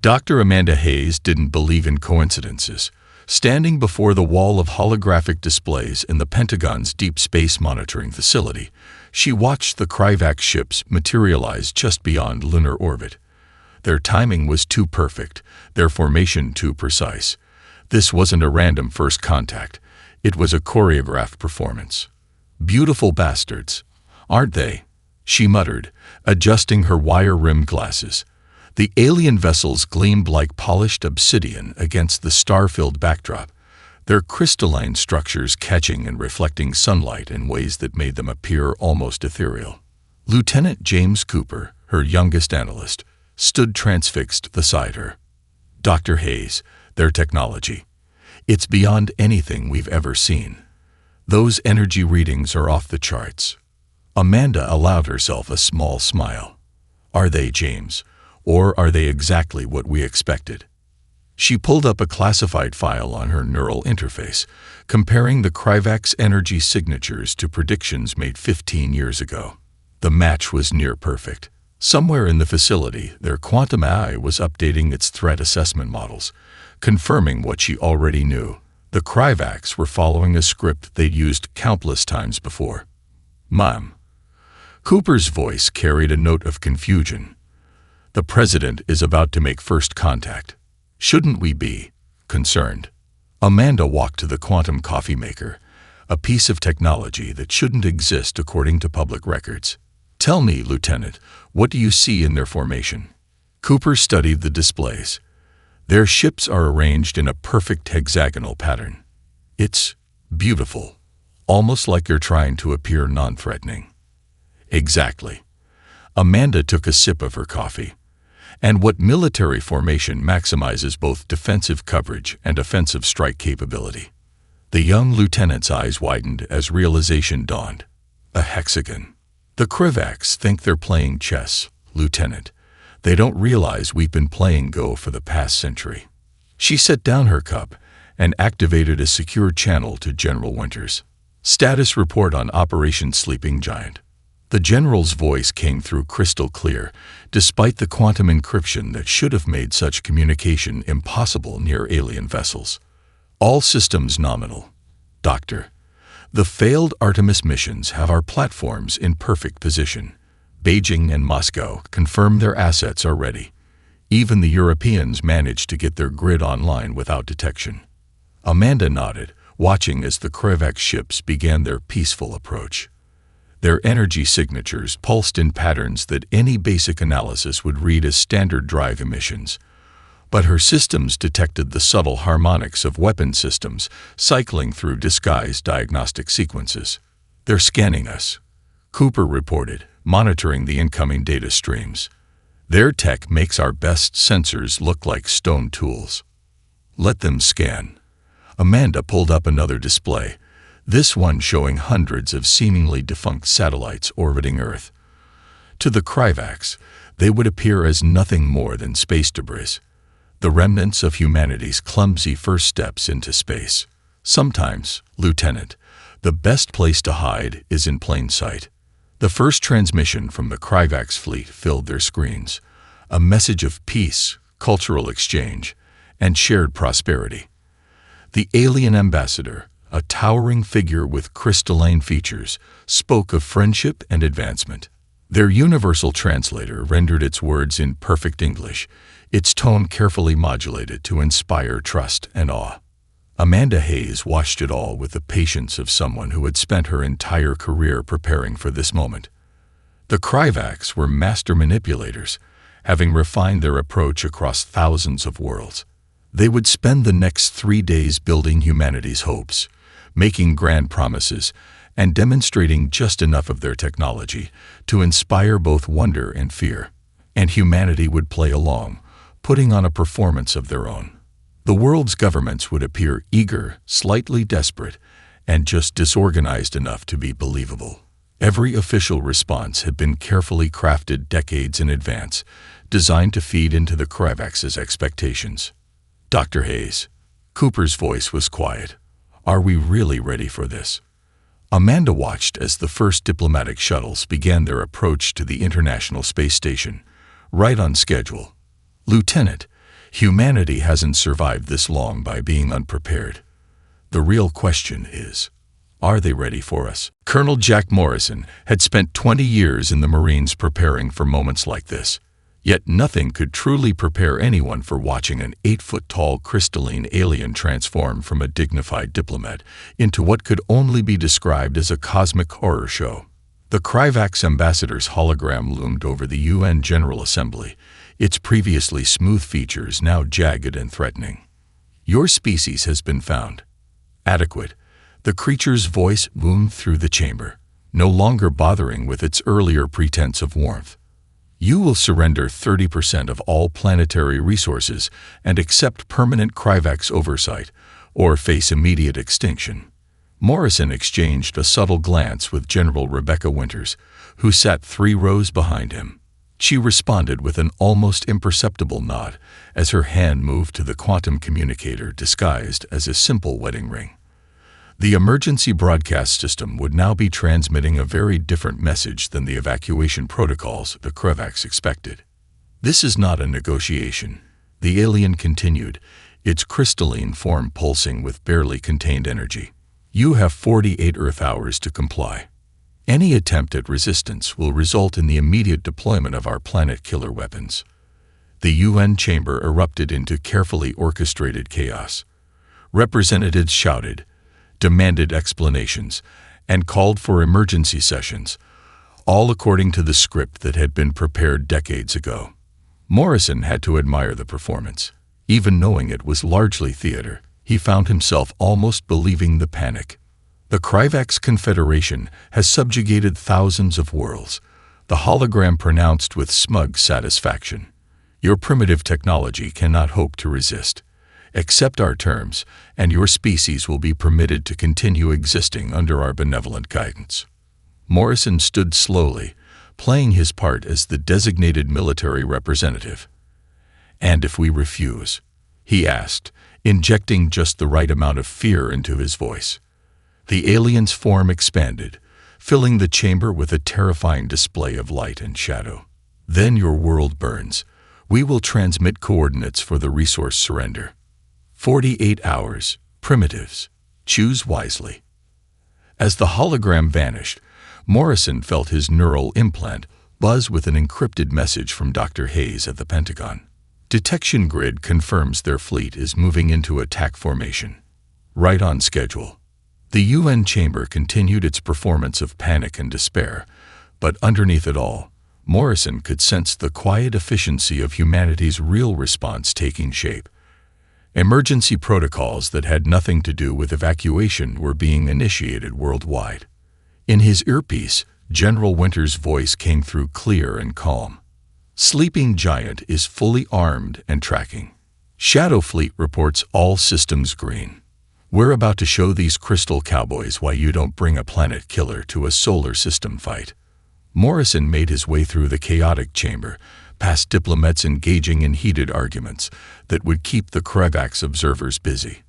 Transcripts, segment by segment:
Dr. Amanda Hayes didn't believe in coincidences. Standing before the wall of holographic displays in the Pentagon's Deep Space Monitoring Facility, she watched the Kryvax ships materialize just beyond lunar orbit. Their timing was too perfect, their formation too precise. This wasn't a random first contact. It was a choreographed performance. "Beautiful bastards, aren't they?" she muttered, adjusting her wire-rimmed glasses. The alien vessels gleamed like polished obsidian against the star-filled backdrop, their crystalline structures catching and reflecting sunlight in ways that made them appear almost ethereal. Lieutenant James Cooper, her youngest analyst, stood transfixed beside her. "Dr. Hayes, their technology. It's beyond anything we've ever seen. Those energy readings are off the charts." Amanda allowed herself a small smile. "Are they, James? Or are they exactly what we expected?" She pulled up a classified file on her neural interface, comparing the Kryvax energy signatures to predictions made 15 years ago. The match was near perfect. Somewhere in the facility, their quantum AI was updating its threat assessment models, confirming what she already knew. The Kryvax were following a script they'd used countless times before. "Ma'am." Cooper's voice carried a note of confusion. "The president is about to make first contact. Shouldn't we be concerned?" Amanda walked to the quantum coffee maker, a piece of technology that shouldn't exist according to public records. "Tell me, Lieutenant, what do you see in their formation?" Cooper studied the displays. "Their ships are arranged in a perfect hexagonal pattern. It's beautiful, almost like you're trying to appear non-threatening." "Exactly." Amanda took a sip of her coffee. "And what military formation maximizes both defensive coverage and offensive strike capability?" The young lieutenant's eyes widened as realization dawned. "A hexagon." "The Kryvax think they're playing chess, Lieutenant. They don't realize we've been playing Go for the past century." She set down her cup and activated a secure channel to General Winters. "Status report on Operation Sleeping Giant." The general's voice came through crystal clear, despite the quantum encryption that should have made such communication impossible near alien vessels. "All systems nominal. Doctor, the failed Artemis missions have our platforms in perfect position. Beijing and Moscow confirm their assets are ready. Even the Europeans managed to get their grid online without detection." Amanda nodded, watching as the Kryvax ships began their peaceful approach. Their energy signatures pulsed in patterns that any basic analysis would read as standard drive emissions. But her systems detected the subtle harmonics of weapon systems cycling through disguised diagnostic sequences. "They're scanning us," Cooper reported, monitoring the incoming data streams. "Their tech makes our best sensors look like stone tools." "Let them scan." Amanda pulled up another display, this one showing hundreds of seemingly defunct satellites orbiting Earth. To the Kryvax, they would appear as nothing more than space debris, the remnants of humanity's clumsy first steps into space. "Sometimes, Lieutenant, the best place to hide is in plain sight." The first transmission from the Kryvax fleet filled their screens, a message of peace, cultural exchange, and shared prosperity. The alien ambassador, a towering figure with crystalline features, spoke of friendship and advancement. Their universal translator rendered its words in perfect English, its tone carefully modulated to inspire trust and awe. Amanda Hayes watched it all with the patience of someone who had spent her entire career preparing for this moment. The Kryvax were master manipulators, having refined their approach across thousands of worlds. They would spend the next 3 days building humanity's hopes, making grand promises, and demonstrating just enough of their technology to inspire both wonder and fear. And humanity would play along, putting on a performance of their own. The world's governments would appear eager, slightly desperate, and just disorganized enough to be believable. Every official response had been carefully crafted decades in advance, designed to feed into the Kryvax's expectations. "Dr. Hayes," Cooper's voice was quiet. "Are we really ready for this?" Amanda watched as the first diplomatic shuttles began their approach to the International Space Station, right on schedule. "Lieutenant, Humanity hasn't survived this long by being unprepared. The real question is, are they ready for us? Colonel Jack Morrison had spent 20 years in the Marines preparing for moments like this. Yet nothing could truly prepare anyone for watching an 8-foot-tall crystalline alien transform from a dignified diplomat into what could only be described as a cosmic horror show. The Kryvax ambassador's hologram loomed over the UN General Assembly, its previously smooth features now jagged and threatening. "Your species has been found." Adequate. The creature's voice boomed through the chamber, no longer bothering with its earlier pretense of warmth. "You will surrender 30% of all planetary resources and accept permanent Kryvax oversight, or face immediate extinction." Morrison exchanged a subtle glance with General Rebecca Winters, who sat 3 rows behind him. She responded with an almost imperceptible nod as her hand moved to the quantum communicator disguised as a simple wedding ring. The emergency broadcast system would now be transmitting a very different message than the evacuation protocols the Kryvax expected. "This is not a negotiation," the alien continued, its crystalline form pulsing with barely contained energy. "You have 48 Earth hours to comply. Any attempt at resistance will result in the immediate deployment of our planet-killer weapons." The UN chamber erupted into carefully orchestrated chaos. Representatives shouted, demanded explanations, and called for emergency sessions, all according to the script that had been prepared decades ago. Morrison had to admire the performance. Even knowing it was largely theater, he found himself almost believing the panic. "The Kryvax Confederation has subjugated thousands of worlds," the hologram pronounced with smug satisfaction. "Your primitive technology cannot hope to resist. Accept our terms, and your species will be permitted to continue existing under our benevolent guidance." Morrison stood slowly, playing his part as the designated military representative. "And if we refuse?" he asked, injecting just the right amount of fear into his voice. The alien's form expanded, filling the chamber with a terrifying display of light and shadow. "Then your world burns. We will transmit coordinates for the resource surrender. 48 hours. Primitives. Choose wisely." As the hologram vanished, Morrison felt his neural implant buzz with an encrypted message from Dr. Hayes at the Pentagon. "Detection grid confirms their fleet is moving into attack formation. Right on schedule." The UN chamber continued its performance of panic and despair, but underneath it all, Morrison could sense the quiet efficiency of humanity's real response taking shape. Emergency protocols that had nothing to do with evacuation were being initiated worldwide. In his earpiece, General Winters' voice came through clear and calm. "Sleeping Giant is fully armed and tracking. Shadow Fleet reports all systems green. We're about to show these crystal cowboys why you don't bring a planet killer to a solar system fight." Morrison made his way through the chaotic chamber, past diplomats engaging in heated arguments that would keep the Kryvax observers busy.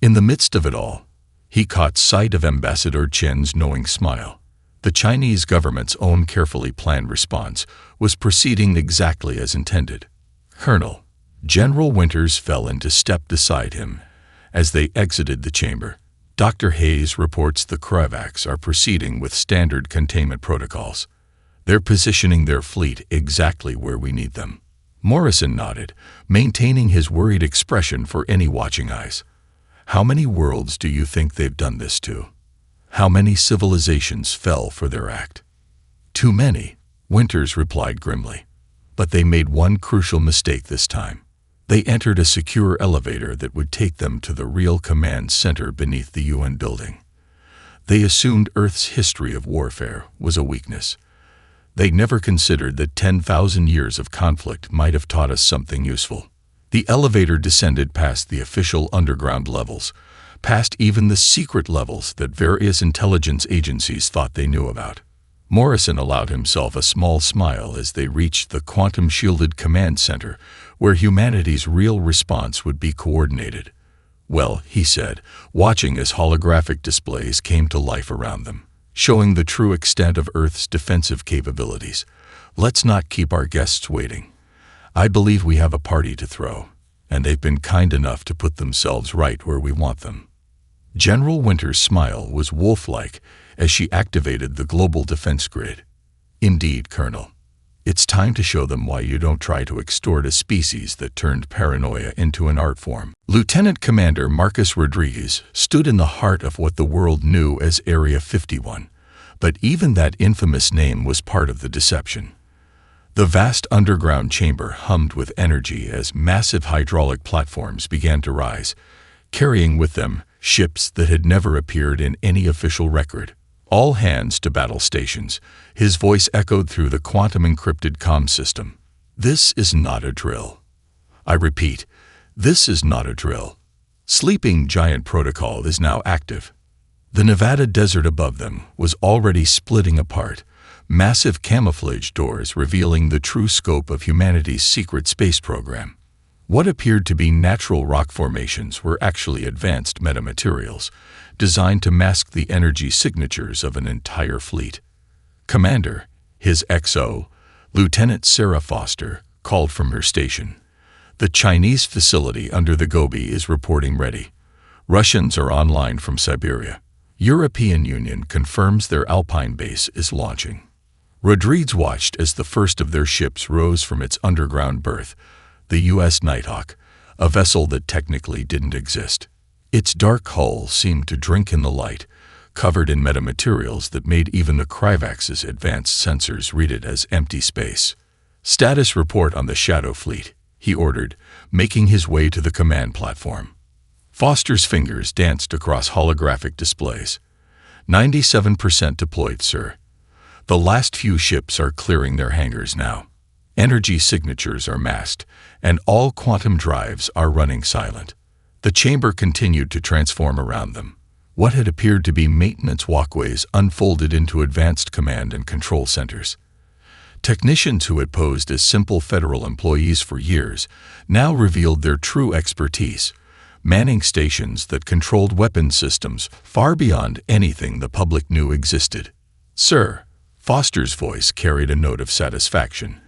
In the midst of it all, he caught sight of Ambassador Chen's knowing smile. The Chinese government's own carefully planned response was proceeding exactly as intended. "Colonel," General Winters fell into step beside him as they exited the chamber. "Dr. Hayes reports the Kryvax are proceeding with standard containment protocols. They're positioning their fleet exactly where we need them." Morrison nodded, maintaining his worried expression for any watching eyes. "How many worlds do you think they've done this to? How many civilizations fell for their act?" "Too many," Winters replied grimly. "But they made one crucial mistake this time. They entered a secure elevator that would take them to the real command center beneath the UN building. They assumed Earth's history of warfare was a weakness. They never considered that 10,000 years of conflict might have taught us something useful." The elevator descended past the official underground levels, past even the secret levels that various intelligence agencies thought they knew about. Morrison allowed himself a small smile as they reached the quantum-shielded command center, where humanity's real response would be coordinated. "Well," he said, watching as holographic displays came to life around them, showing the true extent of Earth's defensive capabilities, "let's not keep our guests waiting. I believe we have a party to throw." and they've been kind enough to put themselves right where we want them." General Winter's smile was wolf-like as she activated the global defense grid. "Indeed, Colonel. It's time to show them why you don't try to extort a species that turned paranoia into an art form." Lieutenant Commander Marcus Rodriguez stood in the heart of what the world knew as Area 51, but even that infamous name was part of the deception. The vast underground chamber hummed with energy as massive hydraulic platforms began to rise, carrying with them ships that had never appeared in any official record. "All hands to battle stations," his voice echoed through the quantum-encrypted comm system. "This is not a drill. I repeat, this is not a drill. Sleeping Giant Protocol is now active." The Nevada desert above them was already splitting apart, massive camouflage doors revealing the true scope of humanity's secret space program. What appeared to be natural rock formations were actually advanced metamaterials, designed to mask the energy signatures of an entire fleet. "Commander," his XO, Lieutenant Sarah Foster, called from her station. "The Chinese facility under the Gobi is reporting ready. Russians are online from Siberia. European Union confirms their Alpine base is launching." Rodriguez watched as the first of their ships rose from its underground berth, the U.S. Nighthawk, a vessel that technically didn't exist. Its dark hull seemed to drink in the light, covered in metamaterials that made even the Kryvax's advanced sensors read it as empty space. "Status report on the Shadow Fleet," he ordered, making his way to the command platform. Foster's fingers danced across holographic displays. 97% deployed, sir. The last few ships are clearing their hangars now. Energy signatures are masked, and all quantum drives are running silent." The chamber continued to transform around them. What had appeared to be maintenance walkways unfolded into advanced command and control centers. Technicians who had posed as simple federal employees for years now revealed their true expertise, manning stations that controlled weapons systems far beyond anything the public knew existed. "Sir," Foster's voice carried a note of satisfaction.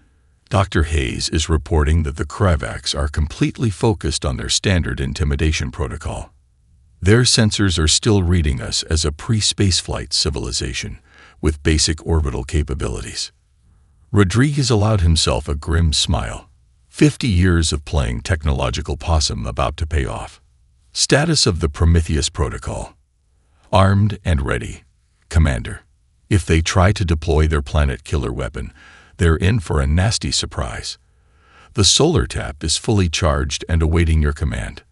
"Dr. Hayes is reporting that the Kryvax are completely focused on their standard intimidation protocol. Their sensors are still reading us as a pre-spaceflight civilization with basic orbital capabilities." Rodriguez allowed himself a grim smile. 50 years of playing technological possum about to pay off. Status of the Prometheus Protocol. "Armed and ready, Commander. If they try to deploy their planet killer weapon, they're in for a nasty surprise. The solar tap is fully charged and awaiting your command."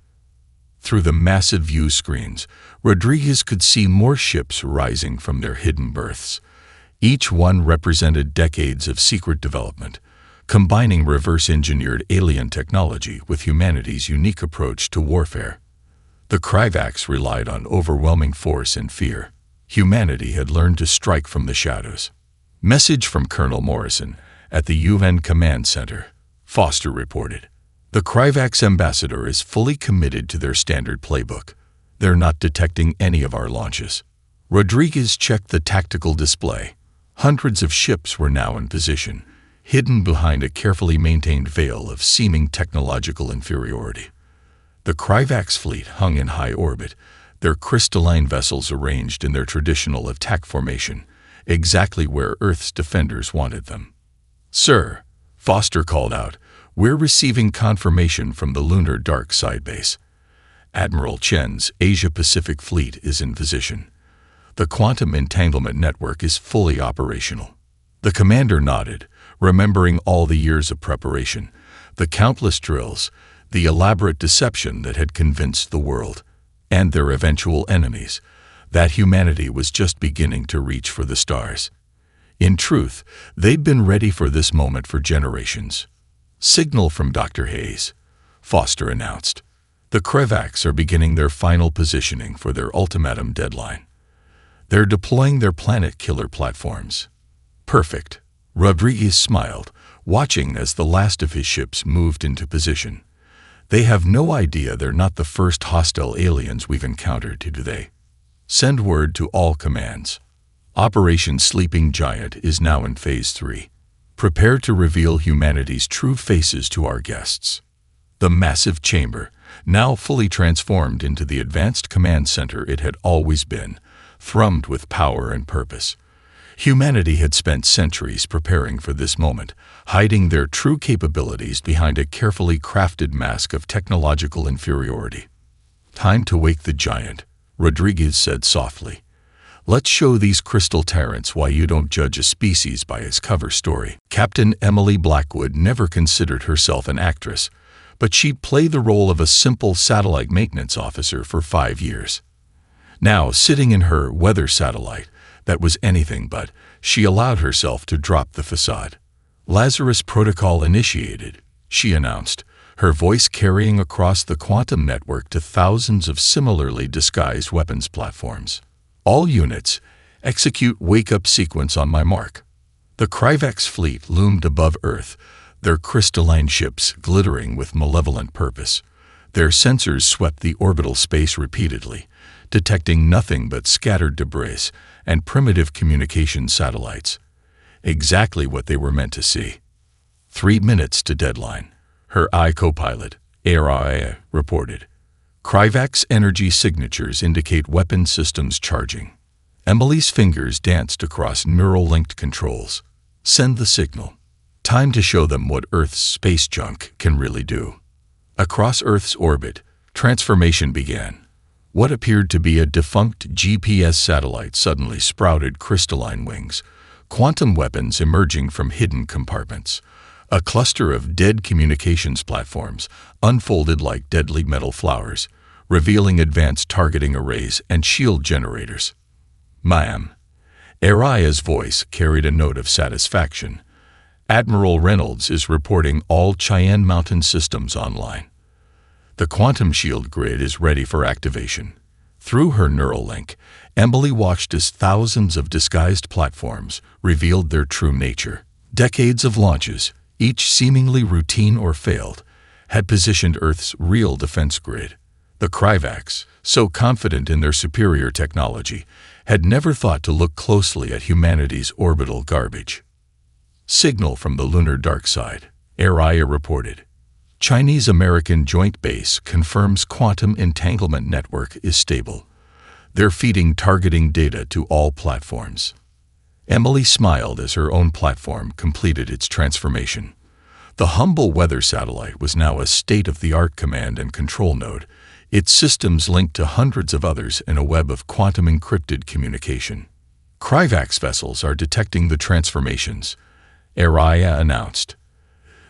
Through the massive view screens, Rodriguez could see more ships rising from their hidden berths. Each one represented decades of secret development, combining reverse-engineered alien technology with humanity's unique approach to warfare. The Kryvax relied on overwhelming force and fear. Humanity had learned to strike from the shadows. "Message from Colonel Morrison at the UN Command Center," Foster reported. "The Kryvax ambassador is fully committed to their standard playbook. They're not detecting any of our launches." Rodriguez checked the tactical display. Hundreds of ships were now in position, hidden behind a carefully maintained veil of seeming technological inferiority. The Kryvax fleet hung in high orbit, their crystalline vessels arranged in their traditional attack formation, exactly where Earth's defenders wanted them. "Sir," Foster called out, "we're receiving confirmation from the Lunar Dark Side base. Admiral Chen's Asia-Pacific fleet is in position. The quantum entanglement network is fully operational." The commander nodded, remembering all the years of preparation, the countless drills, the elaborate deception that had convinced the world, and their eventual enemies, that humanity was just beginning to reach for the stars. In truth, they'd been ready for this moment for generations. "Signal from Dr. Hayes," Foster announced. "The Kryvax are beginning their final positioning for their ultimatum deadline. They're deploying their planet killer platforms." "Perfect." Rodriguez smiled, watching as the last of his ships moved into position. "They have no idea they're not the first hostile aliens we've encountered, do they? Send word to all commands. Operation Sleeping Giant is now in Phase 3. Prepare to reveal humanity's true faces to our guests." The massive chamber, now fully transformed into the advanced command center it had always been, thrummed with power and purpose. Humanity had spent centuries preparing for this moment, hiding their true capabilities behind a carefully crafted mask of technological inferiority. "Time to wake the giant," Rodriguez said softly. "Let's show these crystal tyrants why you don't judge a species by its cover story." Captain Emily Blackwood never considered herself an actress, but she'd played the role of a simple satellite maintenance officer for 5 years. Now, sitting in her weather satellite, that was anything but, she allowed herself to drop the facade. "Lazarus Protocol initiated," she announced, her voice carrying across the quantum network to thousands of similarly disguised weapons platforms. "All units, execute wake-up sequence on my mark." The Kryvax fleet loomed above Earth, their crystalline ships glittering with malevolent purpose. Their sensors swept the orbital space repeatedly, detecting nothing but scattered debris and primitive communication satellites. Exactly what they were meant to see. 3 minutes to deadline, her co-pilot, Araya, reported. Kryvax energy signatures indicate weapon systems charging. Emily's fingers danced across neural-linked controls. "Send the signal. Time to show them what Earth's space junk can really do." Across Earth's orbit, transformation began. What appeared to be a defunct GPS satellite suddenly sprouted crystalline wings, quantum weapons emerging from hidden compartments. A cluster of dead communications platforms unfolded like deadly metal flowers, revealing advanced targeting arrays and shield generators. "Ma'am." Araya's voice carried a note of satisfaction. "Admiral Reynolds is reporting all Cheyenne Mountain systems online. The quantum shield grid is ready for activation." Through her neural link, Emily watched as thousands of disguised platforms revealed their true nature. Decades of launches, each seemingly routine or failed, had positioned Earth's real defense grid. The Kryvax, so confident in their superior technology, had never thought to look closely at humanity's orbital garbage. "Signal from the lunar dark side," Araya reported. "Chinese-American Joint Base confirms quantum entanglement network is stable. They're feeding targeting data to all platforms." Emily smiled as her own platform completed its transformation. The humble weather satellite was now a state-of-the-art command and control node, its systems linked to hundreds of others in a web of quantum-encrypted communication. "Kryvax vessels are detecting the transformations," Araya announced.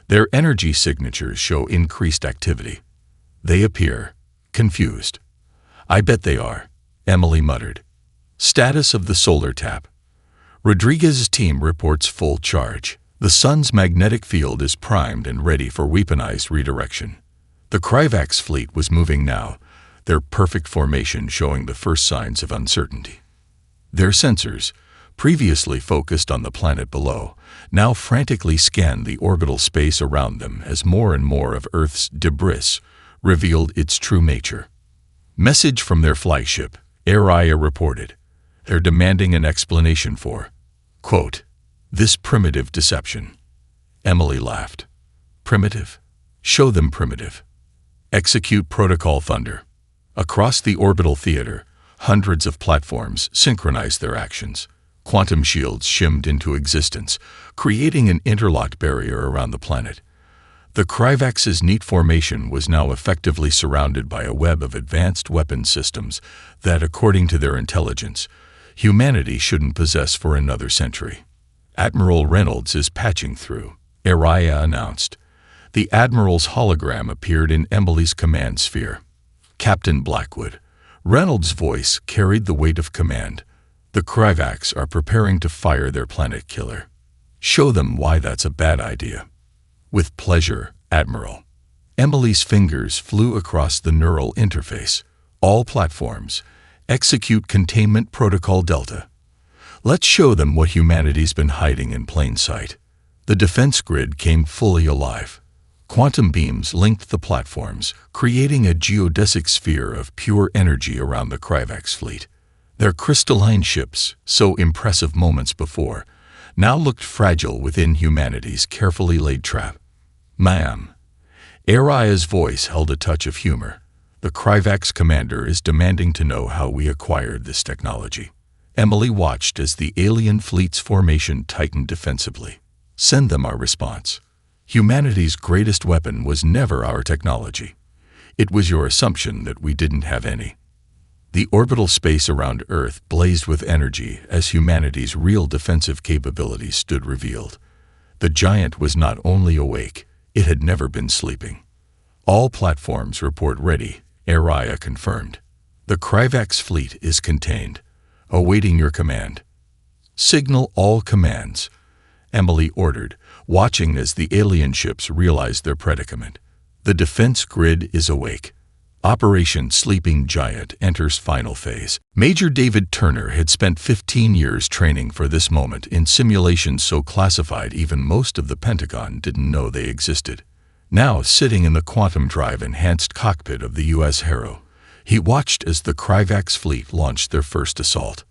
"Their energy signatures show increased activity. They appear confused." "I bet they are," Emily muttered. Status of the solar tap. Rodriguez's team reports full charge. The sun's magnetic field is primed and ready for weaponized redirection. The Kryvax fleet was moving now, their perfect formation showing the first signs of uncertainty. Their sensors, previously focused on the planet below, now frantically scanned the orbital space around them as more and more of Earth's debris revealed its true nature. "Message from their flagship," Araya reported. "They're demanding an explanation for," quote, "this primitive deception." Emily laughed. "Primitive? Show them primitive. Execute Protocol Thunder." Across the orbital theater, hundreds of platforms synchronized their actions. Quantum shields shimmed into existence, creating an interlocked barrier around the planet. The Kryvax's neat formation was now effectively surrounded by a web of advanced weapon systems that, according to their intelligence, humanity shouldn't possess for another century. "Admiral Reynolds is patching through," Araya announced. The Admiral's hologram appeared in Emily's command sphere. "Captain Blackwood." Reynolds' voice carried the weight of command. "The Kryvax are preparing to fire their planet killer. Show them why that's a bad idea." "With pleasure, Admiral." Emily's fingers flew across the neural interface. "All platforms, execute Containment Protocol Delta. Let's show them what humanity's been hiding in plain sight." The defense grid came fully alive. Quantum beams linked the platforms, creating a geodesic sphere of pure energy around the Kryvax fleet. Their crystalline ships, so impressive moments before, now looked fragile within humanity's carefully laid trap. "Ma'am." Aria's voice held a touch of humor. The Kryvax commander is demanding to know how we acquired this technology. Emily watched as the alien fleet's formation tightened defensively. Send them our response. Humanity's greatest weapon was never our technology. It was your assumption that we didn't have any. The orbital space around Earth blazed with energy as humanity's real defensive capabilities stood revealed. The giant was not only awake, it had never been sleeping. All platforms report ready, Aria confirmed. The Kryvax fleet is contained, awaiting your command. Signal all commands, Emily ordered, watching as the alien ships realized their predicament. The defense grid is awake. Operation Sleeping Giant enters final phase. Major David Turner had spent 15 years training for this moment in simulations so classified even most of the Pentagon didn't know they existed. Now, sitting in the quantum drive-enhanced cockpit of the U.S. Harrow, he watched as the Kryvax fleet launched their first assault.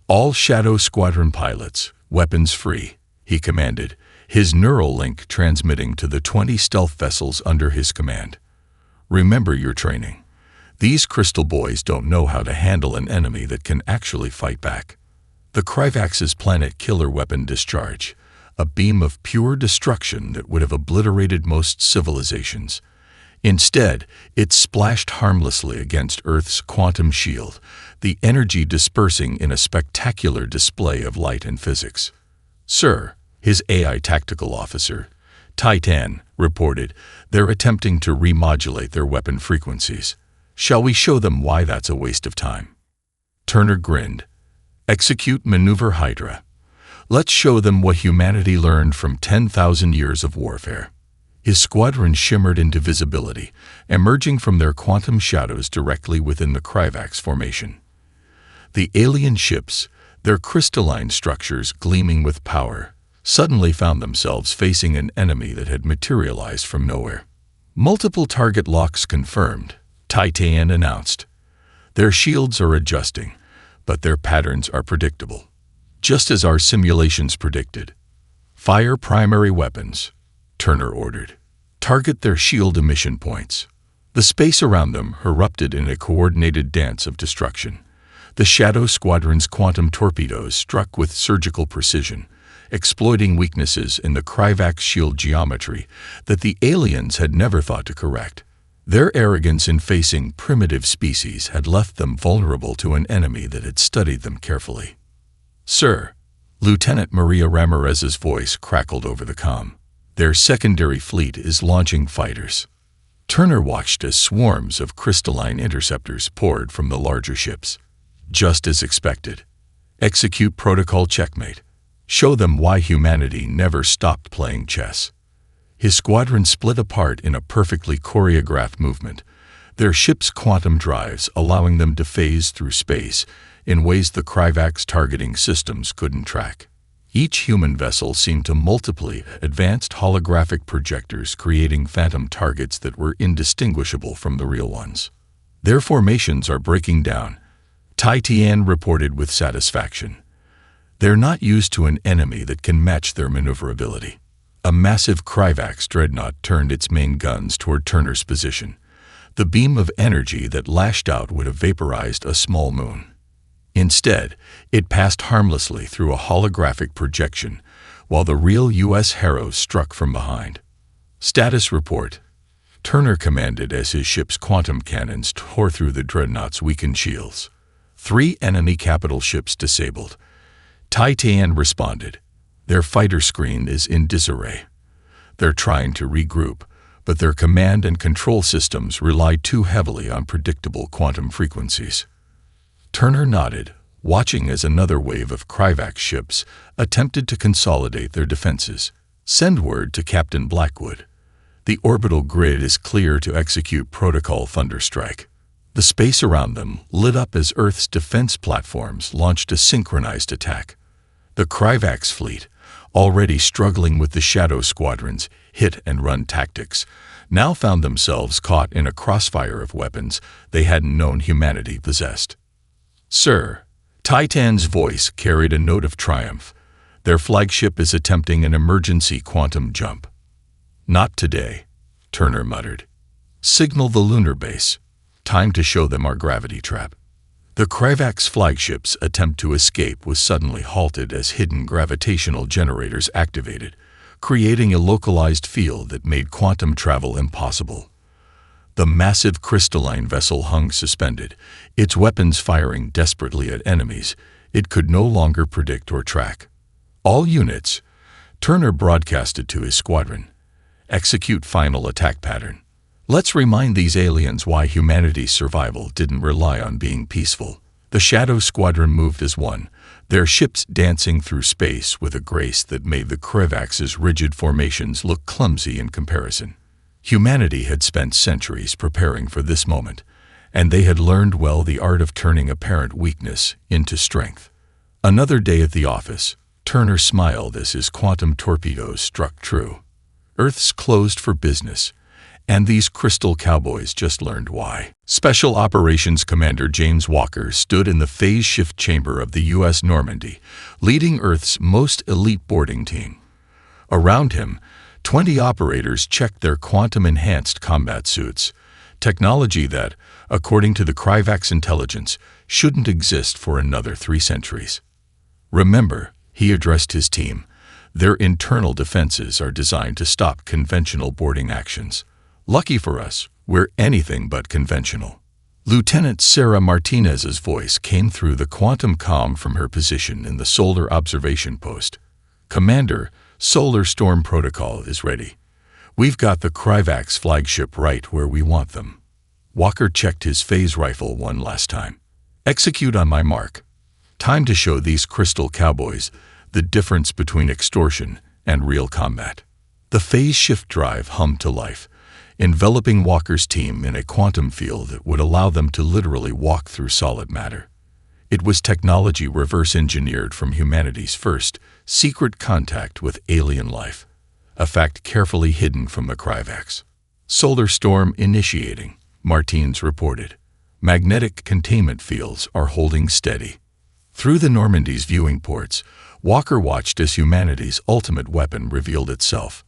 All Shadow Squadron pilots, weapons free, he commanded, his neural link transmitting to the 20 stealth vessels under his command. Remember your training. These crystal boys don't know how to handle an enemy that can actually fight back. The Kryvax's planet killer weapon discharge, a beam of pure destruction that would have obliterated most civilizations. Instead, it splashed harmlessly against Earth's quantum shield, the energy dispersing in a spectacular display of light and physics. Sir, his AI tactical officer, Titan, reported, they're attempting to remodulate their weapon frequencies. Shall we show them why that's a waste of time? Turner grinned. Execute Maneuver Hydra. Let's show them what humanity learned from 10,000 years of warfare. His squadron shimmered into visibility, emerging from their quantum shadows directly within the Kryvax formation. The alien ships, their crystalline structures gleaming with power, suddenly found themselves facing an enemy that had materialized from nowhere. Multiple target locks confirmed, Titan announced. Their shields are adjusting, but their patterns are predictable. Just as our simulations predicted. Fire primary weapons, Turner ordered. Target their shield emission points. The space around them erupted in a coordinated dance of destruction. The Shadow Squadron's quantum torpedoes struck with surgical precision, exploiting weaknesses in the Kryvax shield geometry that the aliens had never thought to correct. Their arrogance in facing primitive species had left them vulnerable to an enemy that had studied them carefully. Sir, Lieutenant Maria Ramirez's voice crackled over the comm. Their secondary fleet is launching fighters. Turner watched as swarms of crystalline interceptors poured from the larger ships. Just as expected. Execute protocol checkmate. Show them why humanity never stopped playing chess. His squadron split apart in a perfectly choreographed movement, their ship's quantum drives allowing them to phase through space in ways the Kryvax targeting systems couldn't track. Each human vessel seemed to multiply advanced holographic projectors creating phantom targets that were indistinguishable from the real ones. Their formations are breaking down, Titan reported with satisfaction. They're not used to an enemy that can match their maneuverability. A massive Kryvax dreadnought turned its main guns toward Turner's position. The beam of energy that lashed out would have vaporized a small moon. Instead, it passed harmlessly through a holographic projection, while the real U.S. Harrow struck from behind. Status report. Turner commanded as his ship's quantum cannons tore through the dreadnought's weakened shields. 3 enemy capital ships disabled. Titan responded. Their fighter screen is in disarray. They're trying to regroup, but their command and control systems rely too heavily on predictable quantum frequencies. Turner nodded, watching as another wave of Kryvax ships attempted to consolidate their defenses. Send word to Captain Blackwood. The orbital grid is clear to execute Protocol Thunderstrike. The space around them lit up as Earth's defense platforms launched a synchronized attack. The Kryvax fleet, already struggling with the Shadow Squadron's hit-and-run tactics, now found themselves caught in a crossfire of weapons they hadn't known humanity possessed. Sir, Titan's voice carried a note of triumph. Their flagship is attempting an emergency quantum jump. Not today. Turner muttered. "Signal the lunar base. Time to show them our gravity trap." The Kryvak's flagship's attempt to escape was suddenly halted as hidden gravitational generators activated, creating a localized field that made quantum travel impossible. The massive crystalline vessel hung suspended, its weapons firing desperately at enemies it could no longer predict or track. "All units," Turner broadcasted to his squadron, "execute final attack pattern. Let's remind these aliens why humanity's survival didn't rely on being peaceful." The Shadow Squadron moved as one, their ships dancing through space with a grace that made the Kryvak's rigid formations look clumsy in comparison. Humanity had spent centuries preparing for this moment, and they had learned well the art of turning apparent weakness into strength. Another day at the office, Turner smiled as his quantum torpedoes struck true. Earth's closed for business, and these crystal cowboys just learned why. Special Operations Commander James Walker stood in the phase shift chamber of the U.S. Normandy, leading Earth's most elite boarding team. Around him, 20 operators checked their quantum-enhanced combat suits, technology that, according to the Kryvak's intelligence, shouldn't exist for another 3 centuries. "Remember," he addressed his team, "their internal defenses are designed to stop conventional boarding actions. Lucky for us, we're anything but conventional." Lieutenant Sarah Martinez's voice came through the quantum comm from her position in the solar observation post. "Commander, Solar Storm Protocol is ready. We've got the Kryvak's flagship right where we want them." Walker checked his phase rifle one last time. "Execute on my mark. Time to show these crystal cowboys the difference between extortion and real combat." The phase shift drive hummed to life, enveloping Walker's team in a quantum field that would allow them to literally walk through solid matter. It was technology reverse-engineered from humanity's first secret contact with alien life, a fact carefully hidden from the Kryvak's. "Solar storm initiating," Martins reported. "Magnetic containment fields are holding steady." Through the Normandy's viewing ports, Walker watched as humanity's ultimate weapon revealed itself.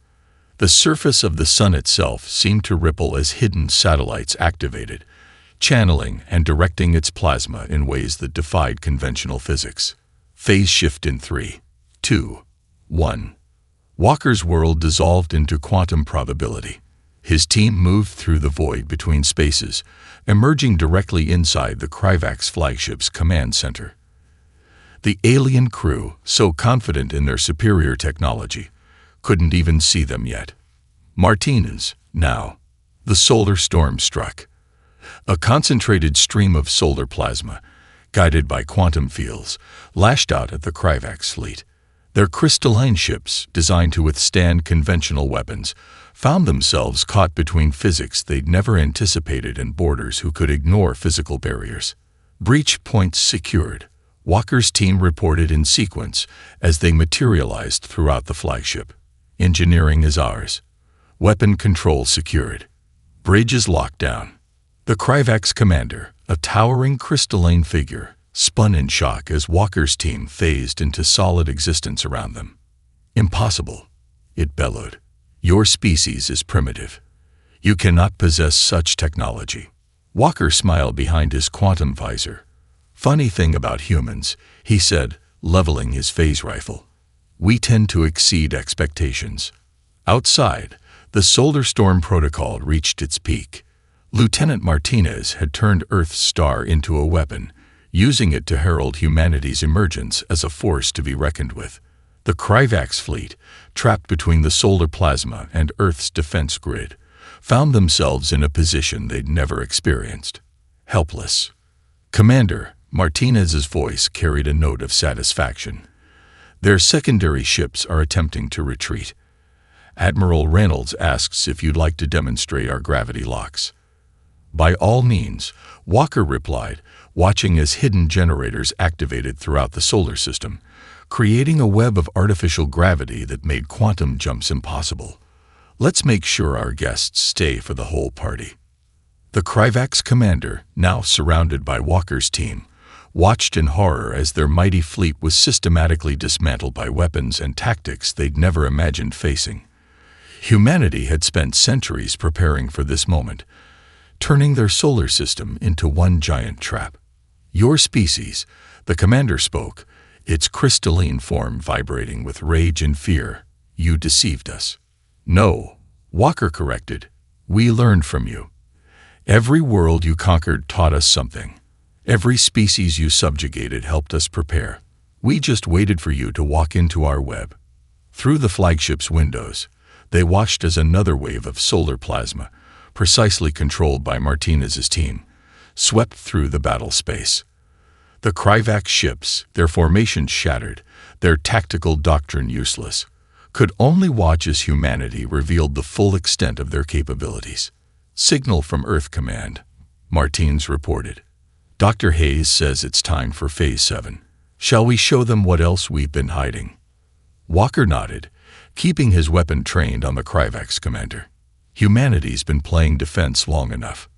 The surface of the sun itself seemed to ripple as hidden satellites activated, channeling and directing its plasma in ways that defied conventional physics. Phase shift in 3, 2, 1. Walker's world dissolved into quantum probability. His team moved through the void between spaces, emerging directly inside the Kryvak's flagship's command center. The alien crew, so confident in their superior technology, couldn't even see them yet. Martinez, now. The solar storm struck. A concentrated stream of solar plasma, guided by quantum fields, lashed out at the Kryvak's fleet. Their crystalline ships, designed to withstand conventional weapons, found themselves caught between physics they'd never anticipated and borders who could ignore physical barriers. "Breach points secured," Walker's team reported in sequence as they materialized throughout the flagship. "Engineering is ours. Weapon control secured. Bridge is locked down." The Kryvak's commander, a towering crystalline figure, spun in shock as Walker's team phased into solid existence around them. "Impossible," it bellowed. "Your species is primitive. You cannot possess such technology." Walker smiled behind his quantum visor. "Funny thing about humans," he said, leveling his phase rifle. "We tend to exceed expectations." Outside, the Solar Storm Protocol reached its peak. Lieutenant Martinez had turned Earth's star into a weapon, using it to herald humanity's emergence as a force to be reckoned with. The Kryvak's fleet, trapped between the solar plasma and Earth's defense grid, found themselves in a position they'd never experienced. Helpless. "Commander," Martinez's voice carried a note of satisfaction. "Their secondary ships are attempting to retreat. Admiral Reynolds asks if you'd like to demonstrate our gravity locks." "By all means," Walker replied, watching as hidden generators activated throughout the solar system, creating a web of artificial gravity that made quantum jumps impossible. "Let's make sure our guests stay for the whole party." The Kryvak's commander, now surrounded by Walker's team, watched in horror as their mighty fleet was systematically dismantled by weapons and tactics they'd never imagined facing. Humanity had spent centuries preparing for this moment, turning their solar system into one giant trap. Your species, the commander spoke, its crystalline form vibrating with rage and fear. You deceived us. No, Walker corrected. We learned from you. Every world you conquered taught us something. Every species you subjugated helped us prepare. We just waited for you to walk into our web. Through the flagship's windows, they watched as another wave of solar plasma, precisely controlled by Martinez's team, swept through the battle space. The Kryvax ships, their formations shattered, their tactical doctrine useless, could only watch as humanity revealed the full extent of their capabilities. Signal from Earth Command, Martins reported. Dr. Hayes says it's time for Phase 7. Shall we show them what else we've been hiding? Walker nodded, keeping his weapon trained on the Kryvax commander. Humanity's been playing defense long enough.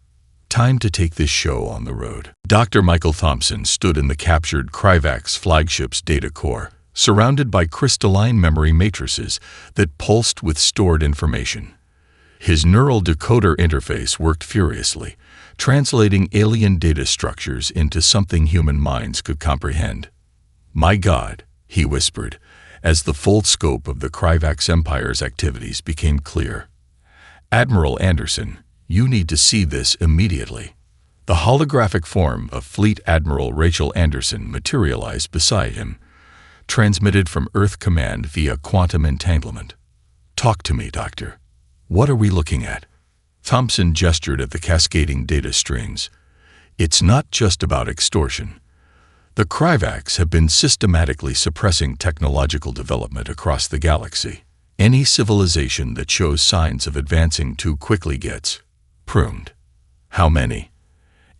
Time to take this show on the road. Dr. Michael Thompson stood in the captured Kryvax flagship's data core, surrounded by crystalline memory matrices that pulsed with stored information. His neural decoder interface worked furiously, translating alien data structures into something human minds could comprehend. My God, he whispered, as the full scope of the Kryvax Empire's activities became clear. Admiral Anderson, you need to see this immediately. The holographic form of Fleet Admiral Rachel Anderson materialized beside him, transmitted from Earth Command via quantum entanglement. Talk to me, Doctor. What are we looking at? Thompson gestured at the cascading data streams. It's not just about extortion. The Kryvax have been systematically suppressing technological development across the galaxy. Any civilization that shows signs of advancing too quickly gets pruned. How many?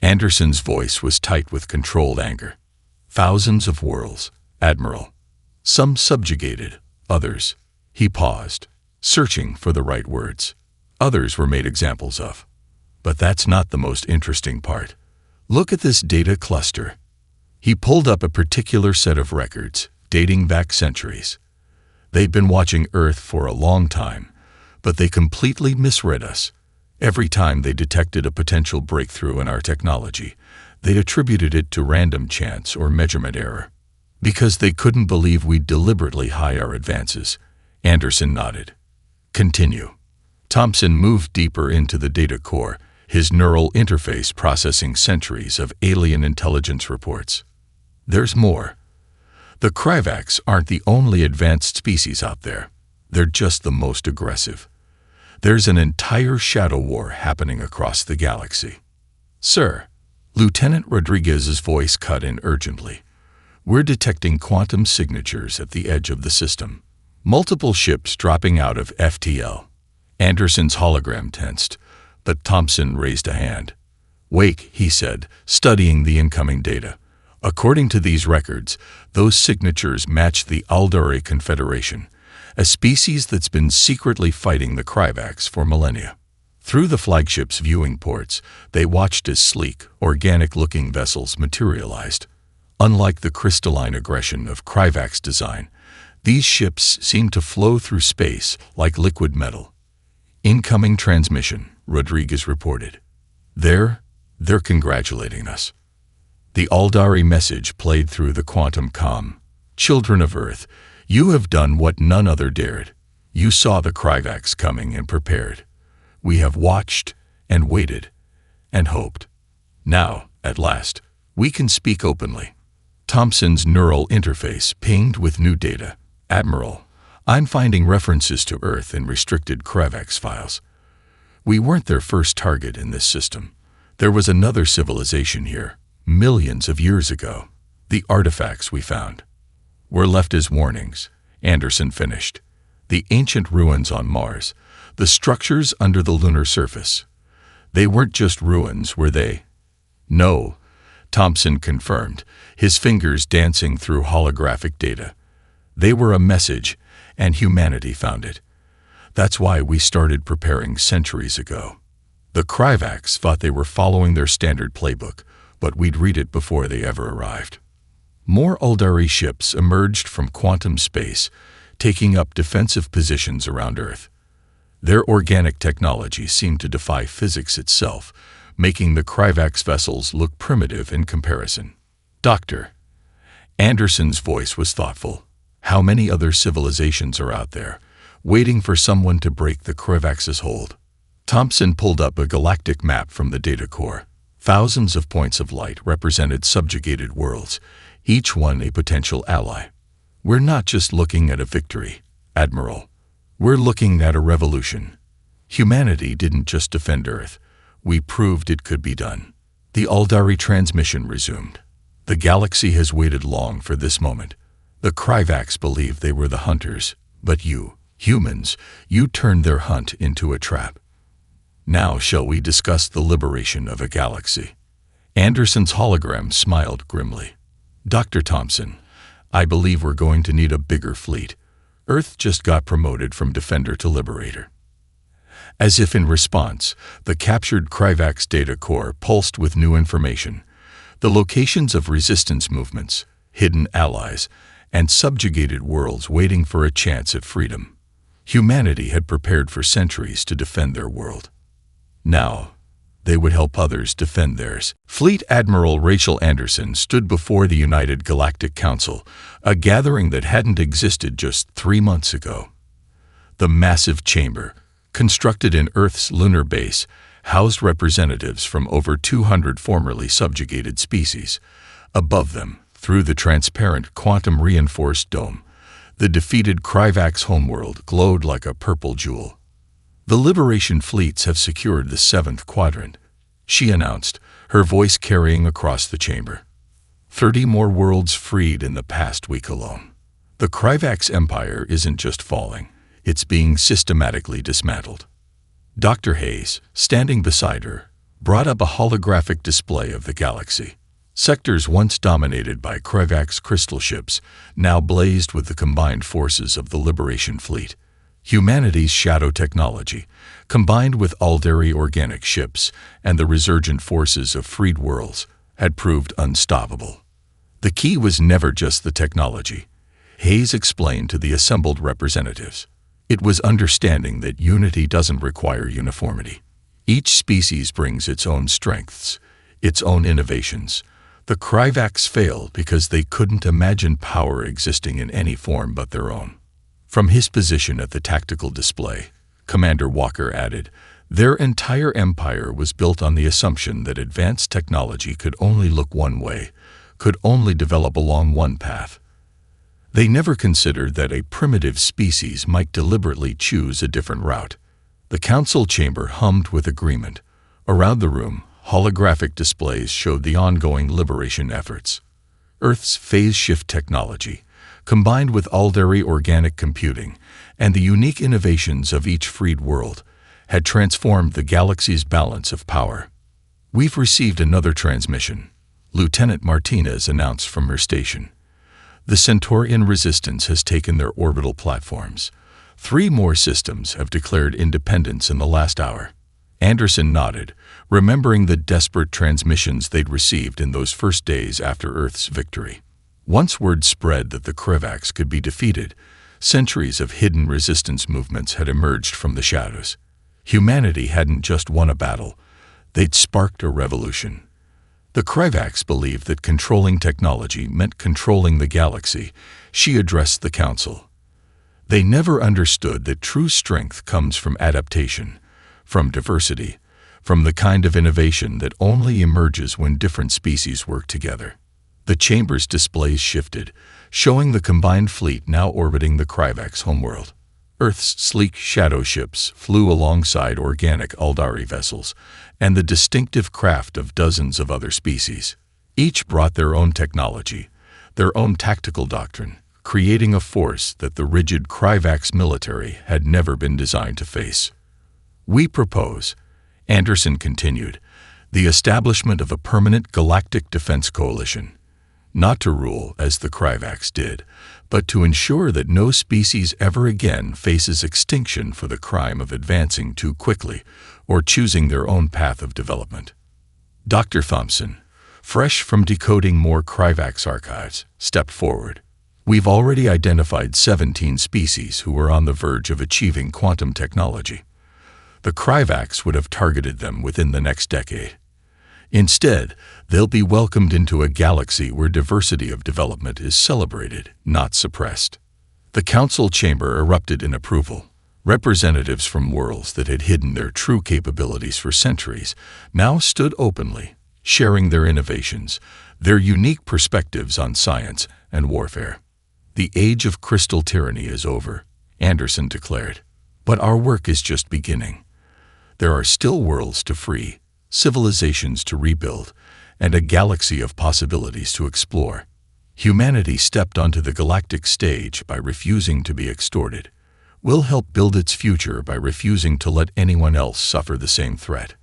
Anderson's voice was tight with controlled anger. Thousands of worlds, Admiral. Some subjugated, others. He paused, searching for the right words. Others were made examples of. But that's not the most interesting part. Look at this data cluster. He pulled up a particular set of records, dating back centuries. They'd been watching Earth for a long time, but they completely misread us. Every time they detected a potential breakthrough in our technology, they attributed it to random chance or measurement error. Because they couldn't believe we'd deliberately hide our advances, Anderson nodded. Continue. Thompson moved deeper into the data core, his neural interface processing centuries of alien intelligence reports. There's more. The Kryvax aren't the only advanced species out there. They're just the most aggressive. There's an entire shadow war happening across the galaxy. Sir, Lieutenant Rodriguez's voice cut in urgently. We're detecting quantum signatures at the edge of the system. Multiple ships dropping out of FTL. Anderson's hologram tensed, but Thompson raised a hand. Wake, he said, studying the incoming data. According to these records, those signatures match the Aldari Confederation, a species that's been secretly fighting the Kryvax for millennia. Through the flagship's viewing ports, they watched as sleek, organic-looking vessels materialized. Unlike the crystalline aggression of Kryvax design, these ships seemed to flow through space like liquid metal. Incoming transmission, Rodriguez reported. They're congratulating us. The Aldari message played through the quantum comm. Children of Earth, you have done what none other dared. You saw the Kryvax coming and prepared. We have watched and waited and hoped. Now, at last, we can speak openly. Thompson's neural interface pinged with new data. Admiral, I'm finding references to Earth in restricted Kryvax files. We weren't their first target in this system. There was another civilization here, millions of years ago. The artifacts we found were left as warnings, Anderson finished. The ancient ruins on Mars, the structures under the lunar surface. They weren't just ruins, were they? No, Thompson confirmed, his fingers dancing through holographic data. They were a message, and humanity found it. That's why we started preparing centuries ago. The Kryvax thought they were following their standard playbook, but we'd read it before they ever arrived. More Aldari ships emerged from quantum space, taking up defensive positions around Earth. Their organic technology seemed to defy physics itself, making the Kryvax vessels look primitive in comparison. "Doctor." Anderson's voice was thoughtful. "How many other civilizations are out there, waiting for someone to break the Kryvax's hold?" Thompson pulled up a galactic map from the data core. Thousands of points of light represented subjugated worlds, each one a potential ally. "We're not just looking at a victory, Admiral. We're looking at a revolution. Humanity didn't just defend Earth. We proved it could be done." The Aldari transmission resumed. "The galaxy has waited long for this moment. The Kryvax believed they were the hunters, but you, humans, you turned their hunt into a trap. Now shall we discuss the liberation of a galaxy?" Anderson's hologram smiled grimly. "Dr. Thompson, I believe we're going to need a bigger fleet. Earth just got promoted from Defender to Liberator." As if in response, the captured Kryvax data core pulsed with new information. The locations of resistance movements, hidden allies, and subjugated worlds waiting for a chance at freedom. Humanity had prepared for centuries to defend their world. Now, they would help others defend theirs. Fleet Admiral Rachel Anderson stood before the United Galactic Council, a gathering that hadn't existed just 3 months ago. The massive chamber, constructed in Earth's lunar base, housed representatives from over 200 formerly subjugated species. Above them, through the transparent quantum-reinforced dome, the defeated Kryvax homeworld glowed like a purple jewel. "The Liberation fleets have secured the 7th quadrant," she announced, her voice carrying across the chamber. 30 more worlds freed in the past week alone. The Kryvax Empire isn't just falling, it's being systematically dismantled. Dr. Hayes, standing beside her, brought up a holographic display of the galaxy. Sectors once dominated by Kryvax crystal ships now blazed with the combined forces of the Liberation fleet. Humanity's shadow technology, combined with Aldari organic ships and the resurgent forces of freed worlds, had proved unstoppable. The key was never just the technology, Hayes explained to the assembled representatives. It was understanding that unity doesn't require uniformity. Each species brings its own strengths, its own innovations. The Kryvax failed because they couldn't imagine power existing in any form but their own. From his position at the tactical display, Commander Walker added, their entire empire was built on the assumption that advanced technology could only look one way, could only develop along one path. They never considered that a primitive species might deliberately choose a different route. The council chamber hummed with agreement. Around the room, holographic displays showed the ongoing liberation efforts. Earth's phase shift technology, combined with Aldari organic computing and the unique innovations of each freed world, had transformed the galaxy's balance of power. "We've received another transmission," Lieutenant Martinez announced from her station. "The Centaurian resistance has taken their orbital platforms. 3 more systems have declared independence in the last hour." Anderson nodded, remembering the desperate transmissions they'd received in those first days after Earth's victory. Once word spread that the Kryvax could be defeated, centuries of hidden resistance movements had emerged from the shadows. Humanity hadn't just won a battle, they'd sparked a revolution. The Kryvax believed that controlling technology meant controlling the galaxy. She addressed the council. They never understood that true strength comes from adaptation, from diversity, from the kind of innovation that only emerges when different species work together. The chamber's displays shifted, showing the combined fleet now orbiting the Kryvax homeworld. Earth's sleek shadow ships flew alongside organic Aldari vessels and the distinctive craft of dozens of other species. Each brought their own technology, their own tactical doctrine, creating a force that the rigid Kryvax military had never been designed to face. "We propose," Anderson continued, "the establishment of a permanent galactic defense coalition. Not to rule, as the Kryvax did, but to ensure that no species ever again faces extinction for the crime of advancing too quickly or choosing their own path of development." Dr. Thompson, fresh from decoding more Kryvax archives, stepped forward. "We've already identified 17 species who are on the verge of achieving quantum technology. The Kryvacs would have targeted them within the next decade. Instead, they'll be welcomed into a galaxy where diversity of development is celebrated, not suppressed. The council chamber erupted in approval. Representatives from worlds that had hidden their true capabilities for centuries now stood openly, sharing their innovations, their unique perspectives on science and warfare. The age of crystal tyranny is over, Anderson declared. But our work is just beginning. There are still worlds to free, civilizations to rebuild, and a galaxy of possibilities to explore. Humanity stepped onto the galactic stage by refusing to be extorted. We'll help build its future by refusing to let anyone else suffer the same threat.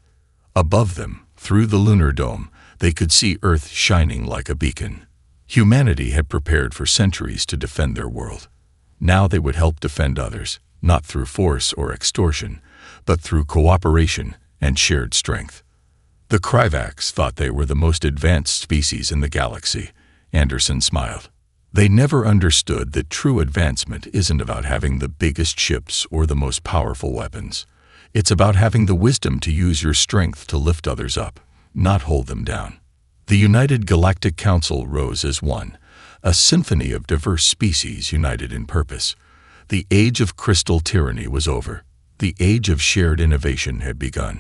Above them, through the lunar dome, they could see Earth shining like a beacon. Humanity had prepared for centuries to defend their world. Now they would help defend others, not through force or extortion, but through cooperation and shared strength. The Kryvacs thought they were the most advanced species in the galaxy. Anderson smiled. They never understood that true advancement isn't about having the biggest ships or the most powerful weapons. It's about having the wisdom to use your strength to lift others up, not hold them down. The United Galactic Council rose as one, a symphony of diverse species united in purpose. The age of crystal tyranny was over. The age of shared innovation had begun.